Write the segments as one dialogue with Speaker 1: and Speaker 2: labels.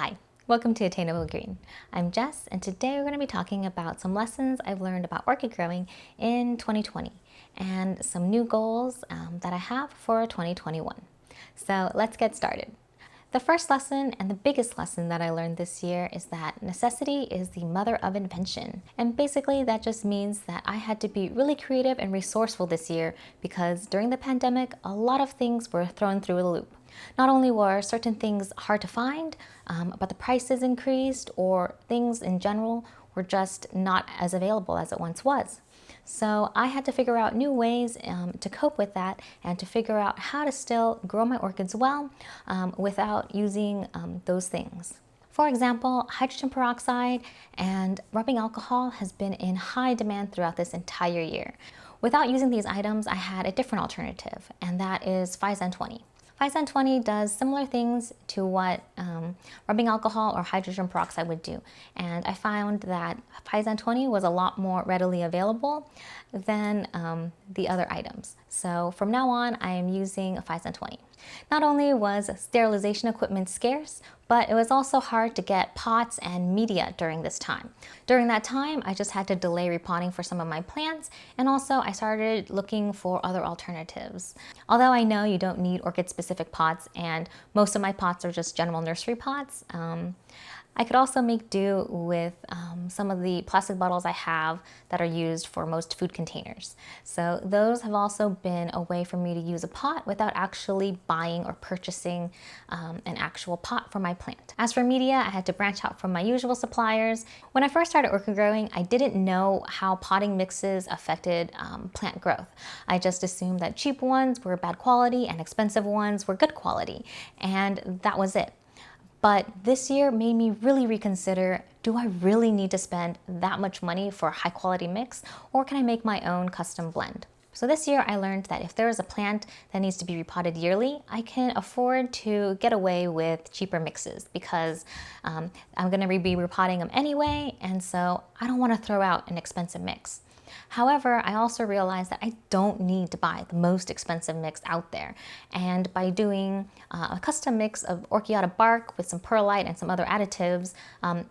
Speaker 1: Hi, welcome to Attainable Green. I'm Jess, and today we're going to be talking about some lessons I've learned about orchid growing in 2020 and some new goals that I have for 2021. So let's get started. The first lesson and the biggest lesson that I learned this year is that necessity is the mother of invention. And basically that just means that I had to be really creative and resourceful this year because during the pandemic, a lot of things were thrown through the loop. Not only were certain things hard to find, but the prices increased, or things in general were just not as available as it once was. So I had to figure out new ways to cope with that and to figure out how to still grow my orchids well without using those things. For example, hydrogen peroxide and rubbing alcohol has been in high demand throughout this entire year. Without using these items, I had a different alternative, and that is 5-20. 5-20 does similar things to what rubbing alcohol or hydrogen peroxide would do. And I found that 5-20 was a lot more readily available than the other items. So from now on, I am using 5-20. Not only was sterilization equipment scarce, but it was also hard to get pots and media during this time. During that time, I just had to delay repotting for some of my plants, and also I started looking for other alternatives. Although I know you don't need orchid-specific pots, and most of my pots are just general nursery pots, I could also make do with some of the plastic bottles I have that are used for most food containers. So those have also been a way for me to use a pot without actually buying or purchasing an actual pot for my plant. As for media, I had to branch out from my usual suppliers. When I first started orchid growing, I didn't know how potting mixes affected plant growth. I just assumed that cheap ones were bad quality and expensive ones were good quality, and that was it. But this year made me really reconsider, do I really need to spend that much money for a high quality mix, or can I make my own custom blend? So this year I learned that if there is a plant that needs to be repotted yearly, I can afford to get away with cheaper mixes because I'm going to be repotting them anyway, and so I don't want to throw out an expensive mix. However, I also realized that I don't need to buy the most expensive mix out there. And by doing a custom mix of orchiata bark with some perlite and some other additives,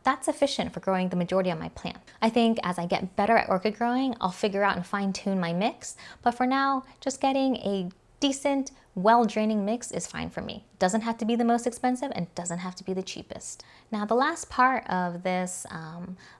Speaker 1: that's sufficient for growing the majority of my plant. I think as I get better at orchid growing, I'll figure out and fine tune my mix. But for now, just getting a decent, well-draining mix is fine for me. It doesn't have to be the most expensive and doesn't have to be the cheapest. Now, the last part of this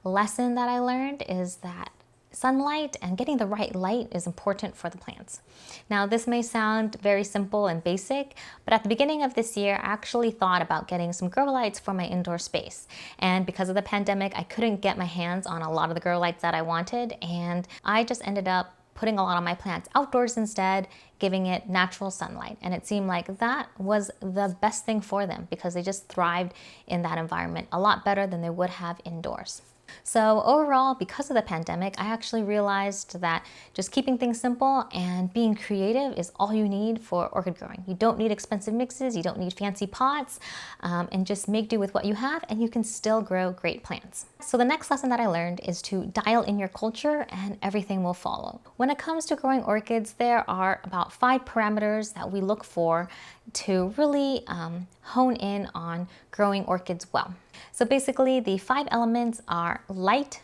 Speaker 1: lesson that I learned is that sunlight and getting the right light is important for the plants. Now, this may sound very simple and basic, but at the beginning of this year, I actually thought about getting some grow lights for my indoor space. And because of the pandemic, I couldn't get my hands on a lot of the grow lights that I wanted, and I just ended up putting a lot of my plants outdoors instead, giving it natural sunlight. And it seemed like that was the best thing for them because they just thrived in that environment a lot better than they would have indoors. So overall, because of the pandemic, I actually realized that just keeping things simple and being creative is all you need for orchid growing. You don't need expensive mixes, you don't need fancy pots, and just make do with what you have and you can still grow great plants. So the next lesson that I learned is to dial in your culture and everything will follow. When it comes to growing orchids, there are about 5 parameters that we look for to really hone in on growing orchids well. So basically the 5 elements are light,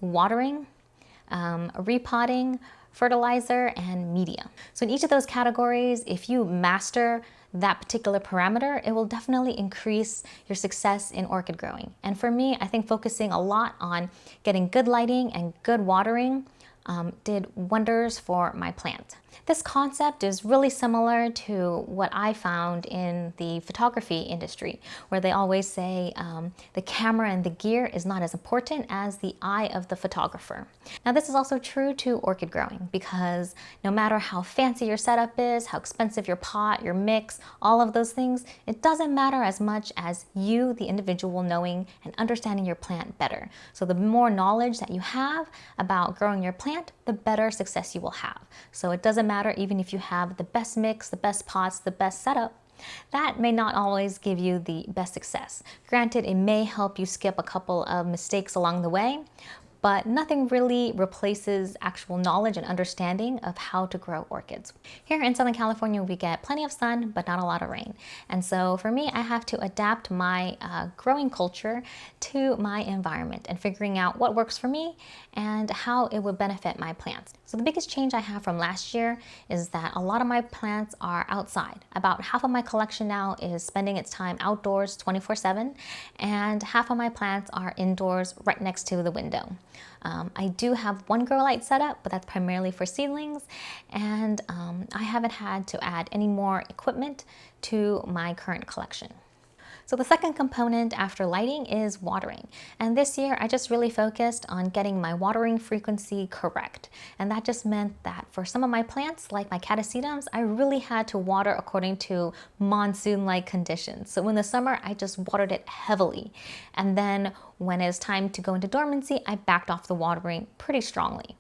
Speaker 1: watering, repotting, fertilizer, and media. So in each of those categories, if you master that particular parameter, it will definitely increase your success in orchid growing. And for me, I think focusing a lot on getting good lighting and good watering did wonders for my plant. This concept is really similar to what I found in the photography industry, where they always say the camera and the gear is not as important as the eye of the photographer. Now, this is also true to orchid growing because no matter how fancy your setup is, how expensive your pot, your mix, all of those things, it doesn't matter as much as you, the individual, knowing and understanding your plant better. So the more knowledge that you have about growing your plant, the better success you will have. So it doesn't matter even if you have the best mix, the best pots, the best setup. That may not always give you the best success. Granted, it may help you skip a couple of mistakes along the way, but nothing really replaces actual knowledge and understanding of how to grow orchids. Here in Southern California, we get plenty of sun, but not a lot of rain. And so for me, I have to adapt my growing culture to my environment and figuring out what works for me and how it would benefit my plants. So the biggest change I have from last year is that a lot of my plants are outside. About half of my collection now is spending its time outdoors 24/7, and half of my plants are indoors right next to the window. I do have one grow light set up, but that's primarily for seedlings, and I haven't had to add any more equipment to my current collection. So the second component after lighting is watering. And this year I just really focused on getting my watering frequency correct. And that just meant that for some of my plants, like my catasetums, I really had to water according to monsoon-like conditions. So in the summer, I just watered it heavily. And then when it was time to go into dormancy, I backed off the watering pretty strongly.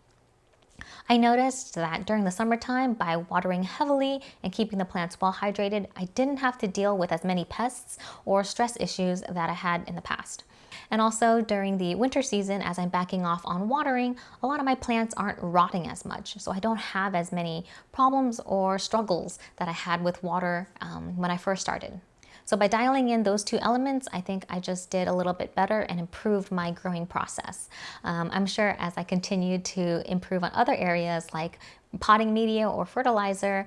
Speaker 1: I noticed that during the summertime, by watering heavily and keeping the plants well hydrated, I didn't have to deal with as many pests or stress issues that I had in the past. And also during the winter season, as I'm backing off on watering, a lot of my plants aren't rotting as much, so I don't have as many problems or struggles that I had with water when I first started. So by dialing in those two elements, I think I just did a little bit better and improved my growing process. I'm sure as I continue to improve on other areas like potting media or fertilizer,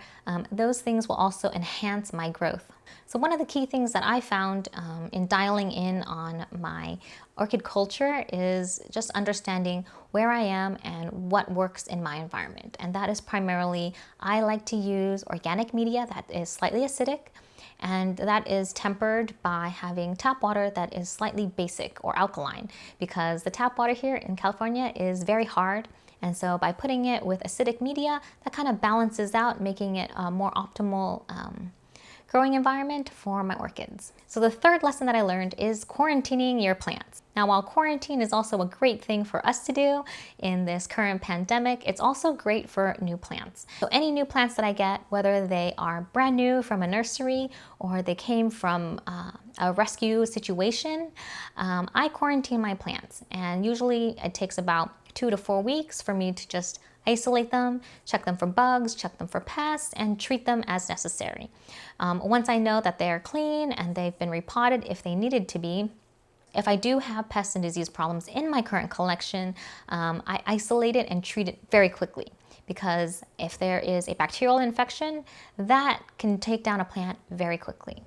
Speaker 1: those things will also enhance my growth. So one of the key things that I found in dialing in on my orchid culture is just understanding where I am and what works in my environment. And that is primarily, I like to use organic media that is slightly acidic, and that is tempered by having tap water that is slightly basic or alkaline, because the tap water here in California is very hard. And so by putting it with acidic media, that kind of balances out, making it a more optimal growing environment for my orchids. So the third lesson that I learned is quarantining your plants. Now, while quarantine is also a great thing for us to do in this current pandemic, it's also great for new plants. So any new plants that I get, whether they are brand new from a nursery or they came from a rescue situation, I quarantine my plants. And usually it takes about 2 to 4 weeks for me to just isolate them, check them for bugs, check them for pests, and treat them as necessary. Once I know that they are clean and they've been repotted if they needed to be, if I do have pest and disease problems in my current collection, I isolate it and treat it very quickly. Because if there is a bacterial infection, that can take down a plant very quickly.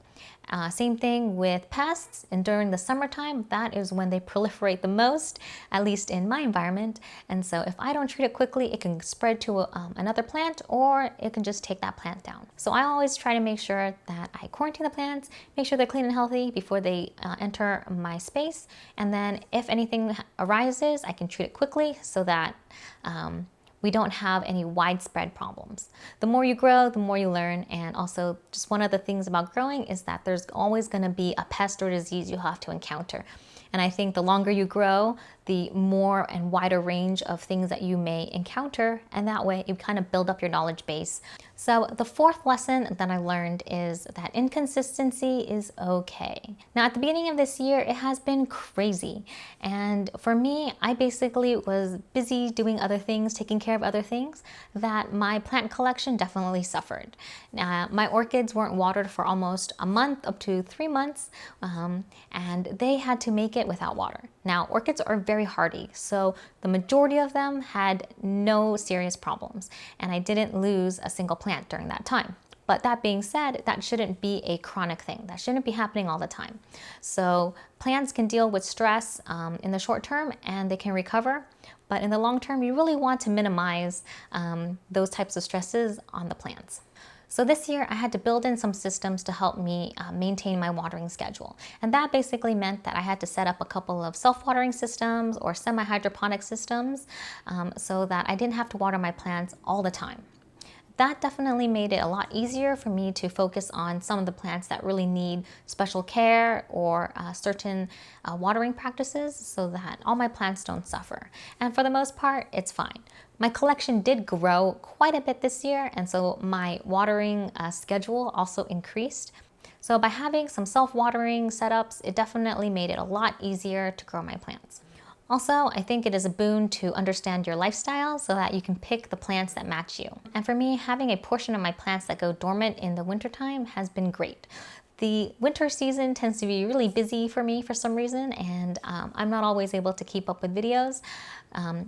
Speaker 1: Same thing with pests, and during the summertime, that is when they proliferate the most, at least in my environment. And so if I don't treat it quickly, it can spread to another plant, or it can just take that plant down. So I always try to make sure that I quarantine the plants, make sure they're clean and healthy before they enter my space. And then if anything arises, I can treat it quickly so that we don't have any widespread problems. The more you grow, the more you learn. And also, just one of the things about growing is that there's always going to be a pest or disease you have to encounter. And I think the longer you grow, the more and wider range of things that you may encounter, and that way you kind of build up your knowledge base. So the fourth lesson that I learned is that inconsistency is okay. Now at the beginning of this year, it has been crazy. And for me, I basically was busy doing other things, taking care of other things, that my plant collection definitely suffered. My orchids weren't watered for almost a month, up to 3 months, and they had to make it without water. Now, orchids are very hardy, so the majority of them had no serious problems, and I didn't lose a single plant during that time. But that being said, that shouldn't be a chronic thing. That shouldn't be happening all the time. So plants can deal with stress in the short term, and they can recover. But in the long term, you really want to minimize those types of stresses on the plants. So this year I had to build in some systems to help me maintain my watering schedule. And that basically meant that I had to set up a couple of self-watering systems or semi-hydroponic systems so that I didn't have to water my plants all the time. That definitely made it a lot easier for me to focus on some of the plants that really need special care or certain watering practices so that all my plants don't suffer. And for the most part, it's fine. My collection did grow quite a bit this year, and so my watering schedule also increased. So by having some self-watering setups, it definitely made it a lot easier to grow my plants. Also, I think it is a boon to understand your lifestyle so that you can pick the plants that match you. And for me, having a portion of my plants that go dormant in the wintertime has been great. The winter season tends to be really busy for me for some reason, and I'm not always able to keep up with videos.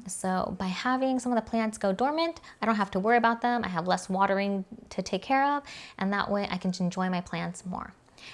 Speaker 1: So by having some of the plants go dormant, I don't have to worry about them. I have less watering to take care of, and that way I can enjoy my plants more.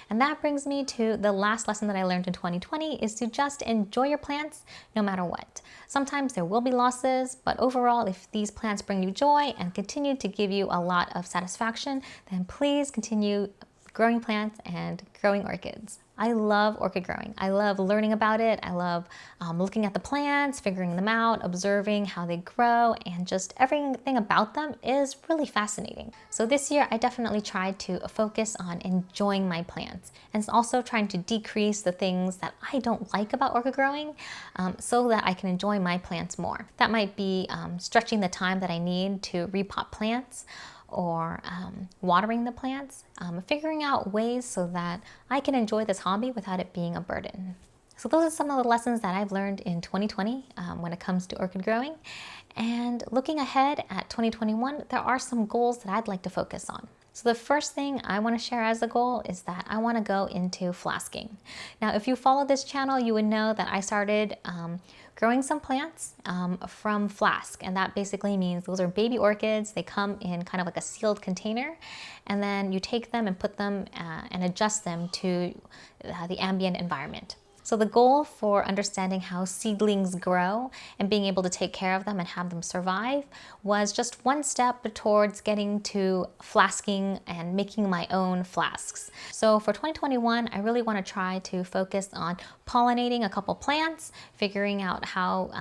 Speaker 1: And that brings me to the last lesson that I learned in 2020 is to just enjoy your plants no matter what. Sometimes there will be losses, but overall, if these plants bring you joy and continue to give you a lot of satisfaction, then please continue growing plants and growing orchids. I love orchid growing. I love learning about it. I love looking at the plants, figuring them out, observing how they grow, and just everything about them is really fascinating. So this year, I definitely tried to focus on enjoying my plants and also trying to decrease the things that I don't like about orchid growing so that I can enjoy my plants more. That might be stretching the time that I need to repot plants, or watering the plants, figuring out ways so that I can enjoy this hobby without it being a burden. So those are some of the lessons that I've learned in 2020 when it comes to orchid growing. And looking ahead at 2021, there are some goals that I'd like to focus on. So the first thing I want to share as a goal is that I want to go into flasking. Now, if you follow this channel, you would know that I started growing some plants from flask, and that basically means those are baby orchids. They come in kind of like a sealed container, and then you take them and put them and adjust them to the ambient environment. So the goal for understanding how seedlings grow and being able to take care of them and have them survive was just one step towards getting to flasking and making my own flasks. So for 2021, I really want to try to focus on pollinating a couple plants, figuring out how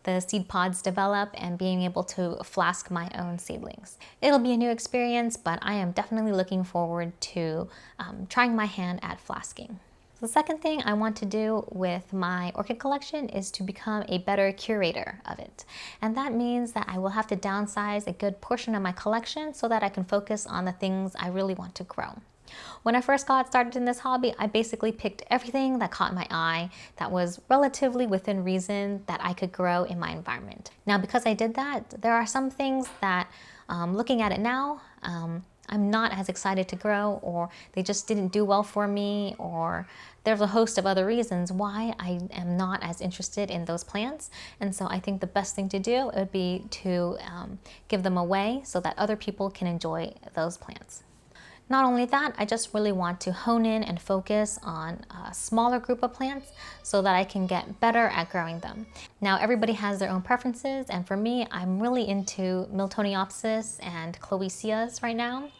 Speaker 1: the seed pods develop, and being able to flask my own seedlings. It'll be a new experience, but I am definitely looking forward to trying my hand at flasking. The second thing I want to do with my orchid collection is to become a better curator of it. And that means that I will have to downsize a good portion of my collection so that I can focus on the things I really want to grow. When I first got started in this hobby, I basically picked everything that caught my eye that was relatively within reason that I could grow in my environment. Now, because I did that, there are some things that, looking at it now, I'm not as excited to grow, or they just didn't do well for me, or there's a host of other reasons why I am not as interested in those plants. And so I think the best thing to do would be to give them away so that other people can enjoy those plants. Not only that, I just really want to hone in and focus on a smaller group of plants so that I can get better at growing them. Now, everybody has their own preferences, and for me, I'm really into Miltoniopsis and Cloaceas right now.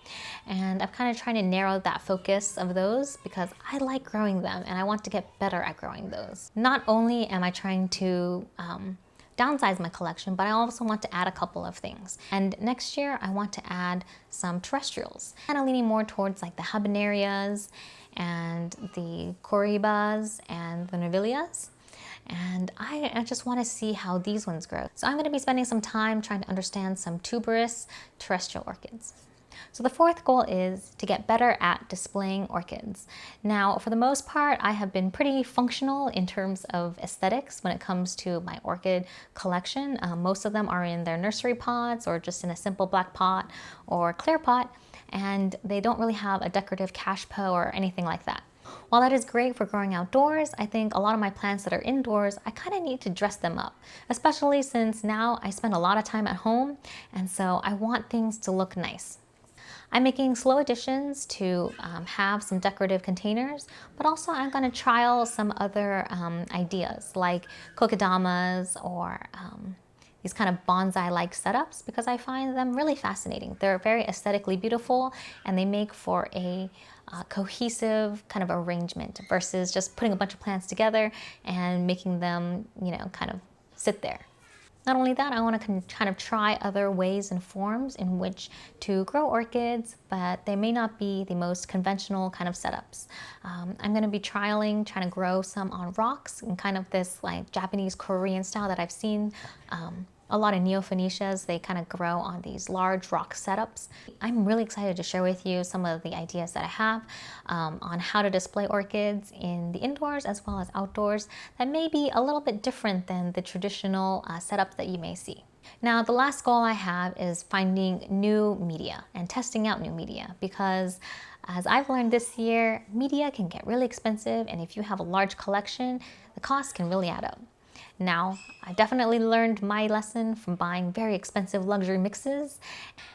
Speaker 1: And I'm kind of trying to narrow that focus of those because I like growing them and I want to get better at growing those. Not only am I trying to downsize my collection, but I also want to add a couple of things. And next year, I want to add some terrestrials. Kind of leaning more towards like the habanerias and the corybas and the novilias. And I just want to see how these ones grow. So I'm going to be spending some time trying to understand some tuberous terrestrial orchids. So the fourth goal is to get better at displaying orchids. Now, for the most part, I have been pretty functional in terms of aesthetics when it comes to my orchid collection. Most of them are in their nursery pots or just in a simple black pot or clear pot, and they don't really have a decorative cachepot or anything like that. While that is great for growing outdoors, I think a lot of my plants that are indoors, I kind of need to dress them up, especially since now I spend a lot of time at home, and so I want things to look nice. I'm making slow additions to have some decorative containers, but also I'm going to trial some other ideas like kokedamas or these kind of bonsai-like setups because I find them really fascinating. They're very aesthetically beautiful and they make for a cohesive kind of arrangement versus just putting a bunch of plants together and making them, kind of sit there. Not only that, I want to kind of try other ways and forms in which to grow orchids, but they may not be the most conventional kind of setups. I'm going to be trying to grow some on rocks in kind of this like Japanese Korean style that I've seen A lot of neophoneicias, they kind of grow on these large rock setups. I'm really excited to share with you some of the ideas that I have on how to display orchids in the indoors as well as outdoors that may be a little bit different than the traditional setup that you may see. Now, the last goal I have is finding new media and testing out new media, because as I've learned this year, media can get really expensive, and if you have a large collection, the cost can really add up. Now, I definitely learned my lesson from buying very expensive luxury mixes,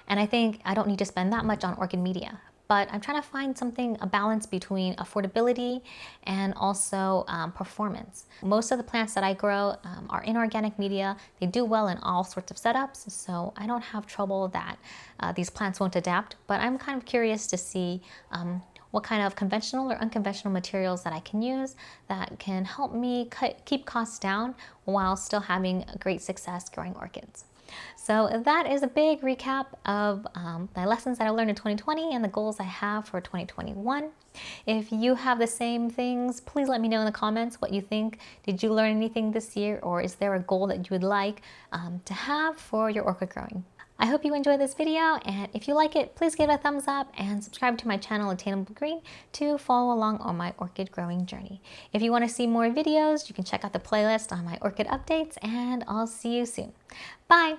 Speaker 1: and I think I don't need to spend that much on orchid media. But I'm trying to find a balance between affordability and also performance. Most of the plants that I grow are in organic media. They do well in all sorts of setups, so I don't have trouble that these plants won't adapt, but I'm kind of curious to see what kind of conventional or unconventional materials that I can use that can help me keep costs down while still having great success growing orchids. So that is a big recap of my lessons that I learned in 2020 and the goals I have for 2021. If you have the same things, please let me know in the comments what you think. Did you learn anything this year, or is there a goal that you would like to have for your orchid growing? I hope you enjoyed this video, and if you like it, please give it a thumbs up and subscribe to my channel Attainable Green to follow along on my orchid growing journey. If you want to see more videos, you can check out the playlist on my orchid updates, and I'll see you soon. Bye!